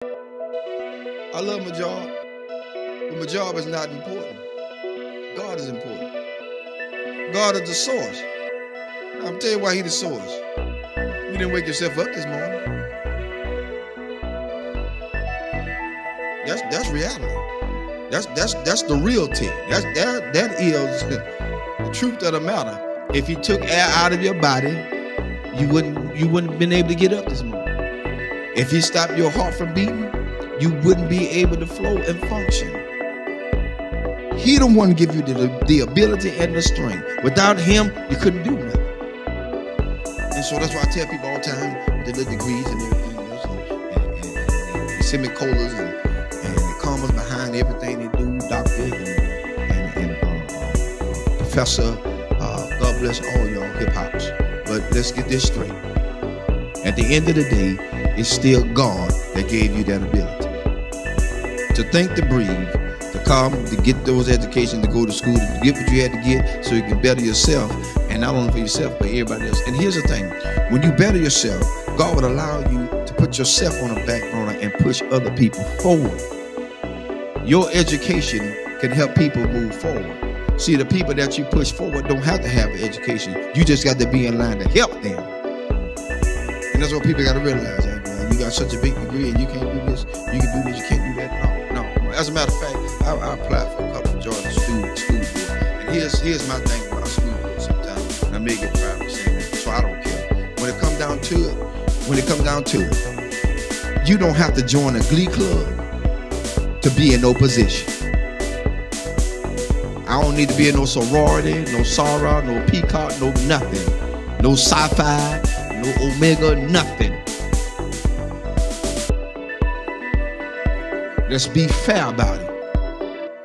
I love my job, but my job is not important. God is important. God is the source. Now, I'm tell you why He the source. You didn't wake yourself up this morning. That's reality. That's the real thing. That is the truth of the matter. If He took air out of your body, you wouldn't have been able to get up this morning. If He stopped your heart from beating, you wouldn't be able to flow and function. He the one give you the ability and the strength. Without Him, you couldn't do nothing. And so that's why I tell people all the time with the little degrees and everything else, and semicolons and the commas behind everything they do, doctor and professor. God bless all y'all hip hops. But let's get this straight. At the end of the day, it's still God that gave you that ability to think, to breathe, to come, to get those educations, to go to school, to get what you had to get so you can better yourself, and not only for yourself, but everybody else. And here's the thing, when you better yourself, God would allow you to put yourself on the back burner and push other people forward. Your education can help people move forward. See, the people that you push forward don't have to have an education. You just got to be in line to help them. And that's what people got to realize. You got such a big degree and you can't do this, you can do this, you can't do that. No. As a matter of fact, I applied for a couple of Georgia school board. And here's my thing about school board sometimes. And I may get 5%, so I don't care. When it comes down to it, you don't have to join a glee club to be in no position. I don't need to be in no sorority, no Sarah, no Peacock, no nothing. No sci-fi, no Omega, nothing. Let's be fair about it.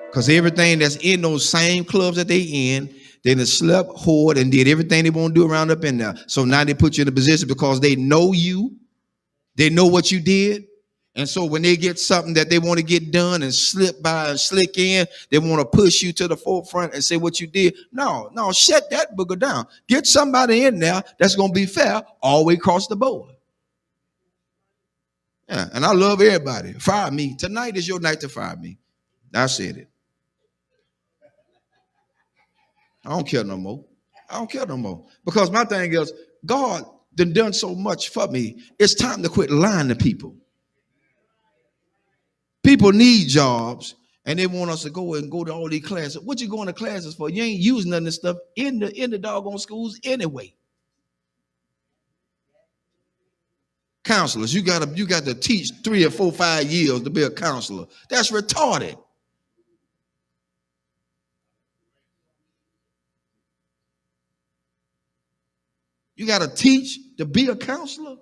Because everything that's in those same clubs that they in, they done slept, whored, and did everything they want to do around up in there. So now they put you in a position because they know you. They know what you did. And so when they get something that they want to get done and slip by and slick in, they want to push you to the forefront and say what you did. No, shut that booger down. Get somebody in there that's going to be fair all the way across the board. Yeah, and I love everybody. Fire me. Tonight is your night to fire me. I said it. I don't care no more. Because my thing is, God done so much for me. It's time to quit lying to people. People need jobs, and they want us to go to all these classes. What you going to classes for? You ain't using none of this stuff in the doggone schools anyway. Counselors, you got to teach 3 or 4, 5 years to be a counselor. That's retarded. You got to teach to be a counselor?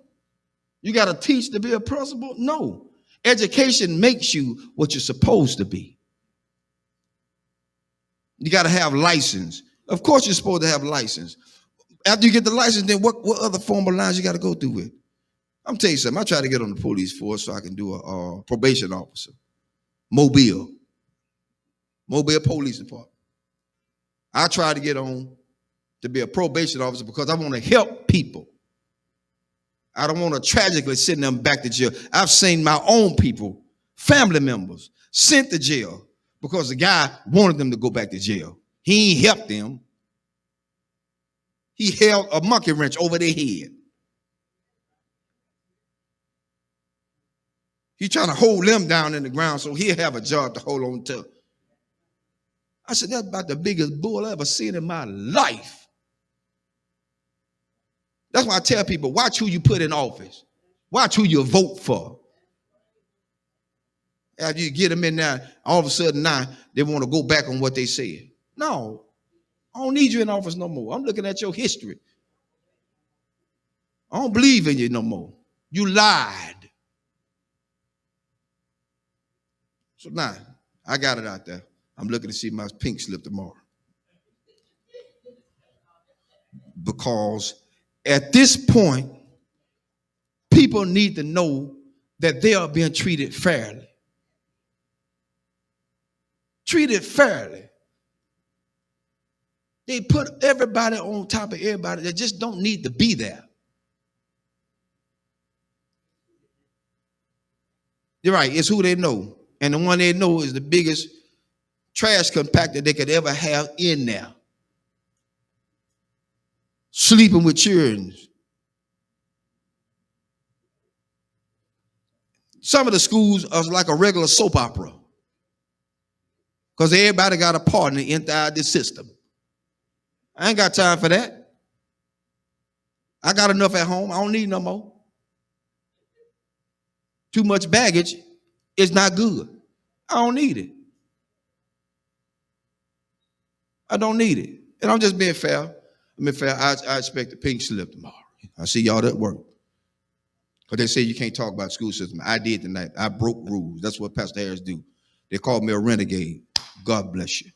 You got to teach to be a principal? No. Education makes you what you're supposed to be. You got to have license. Of course you're supposed to have license. After you get the license, then what other formal lines you got to go through with? I'm telling you something. I try to get on the police force so I can do a probation officer. Mobile Police Department. I try to get on to be a probation officer because I want to help people. I don't want to tragically send them back to jail. I've seen my own people, family members, sent to jail because the guy wanted them to go back to jail. He ain't helped them. He held a monkey wrench over their head. He's trying to hold them down in the ground so he'll have a job to hold on to. I said, that's about the biggest bull I ever seen in my life. That's why I tell people, watch who you put in office. Watch who you vote for. After you get them in there, all of a sudden now they want to go back on what they said. No, I don't need you in office no more. I'm looking at your history. I don't believe in you no more. You lied. So now, I got it out there. I'm looking to see my pink slip tomorrow. Because at this point, people need to know that they are being treated fairly. Treated fairly. They put everybody on top of everybody that just don't need to be there. You're right. It's who they know. And the one they know is the biggest trash compactor they could ever have in there. Sleeping with children. Some of the schools are like a regular soap opera because everybody got a partner inside this system. I ain't got time for that. I got enough at home. I don't need no more. Too much baggage is not good. I don't need it. I don't need it. And I'm just being fair. I mean, fair. I expect a pink slip tomorrow. I see y'all at work. Because they say you can't talk about school system. I did tonight. I broke rules. That's what Pastor Harris do. They called me a renegade. God bless you.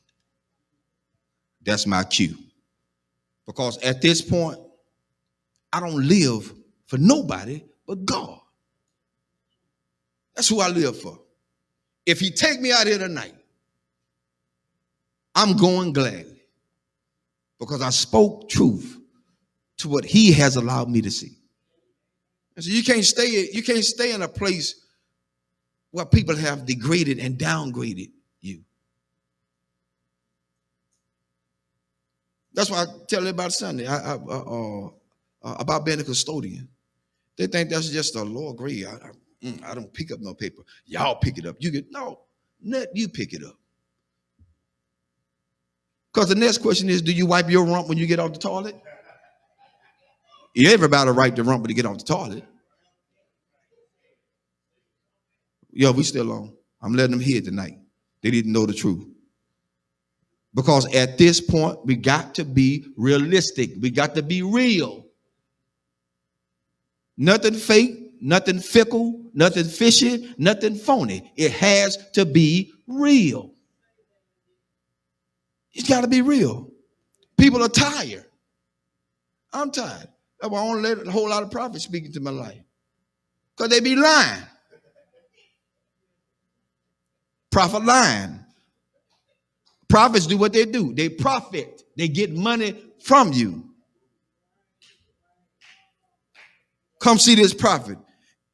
That's my cue. Because at this point, I don't live for nobody but God. That's who I live for. If he take me out here tonight, I'm going gladly. Because I spoke truth to what he has allowed me to see. And so you can't stay in a place where people have degraded and downgraded you. That's why I tell everybody Sunday about being a custodian. They think that's just a lower grade. I don't pick up no paper. Y'all pick it up. You pick it up. Because the next question is, do you wipe your rump when you get off the toilet? Everybody wipe the rump when you get off the toilet. Yo, we still on. I'm letting them hear tonight. They didn't know the truth. Because at this point, we got to be realistic. We got to be real. Nothing fake, nothing fickle, nothing fishy, nothing phony. It has to be real. It's got to be real. People are tired. I'm tired. That's why I don't let a whole lot of prophets speak into my life. Because they be lying. Prophet lying. Prophets do what they do. They profit. They get money from you. Come see this prophet.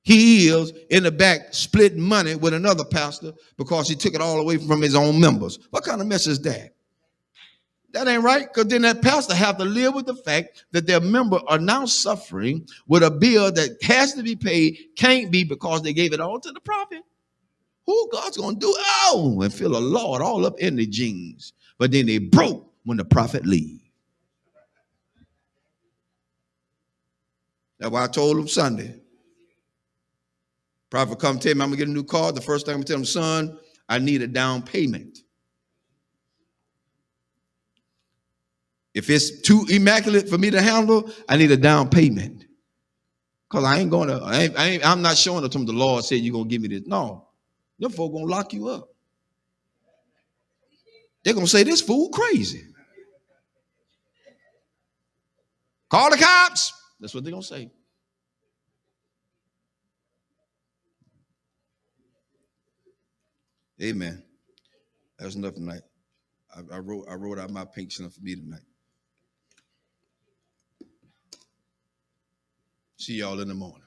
He is in the back splitting money with another pastor because he took it all away from his own members. What kind of mess is that? That ain't right, because then that pastor have to live with the fact that their members are now suffering with a bill that has to be paid, can't be because they gave it all to the prophet. Who God's going to do? Oh, and feel a Lord all up in the jeans. But then they broke when the prophet leave. That's why I told him Sunday. Prophet come tell me I'm going to get a new car. The first thing I'm going to tell him, son, I need a down payment. If it's too immaculate for me to handle, I need a down payment. Because I ain't going to, I'm not showing it to him. The Lord said you're going to give me this. No. Them folk going to lock you up. They're going to say, this fool crazy. Call the cops. That's what they're going to say. Amen. That's enough tonight. I wrote out my pink slip for me tonight. See y'all in the morning.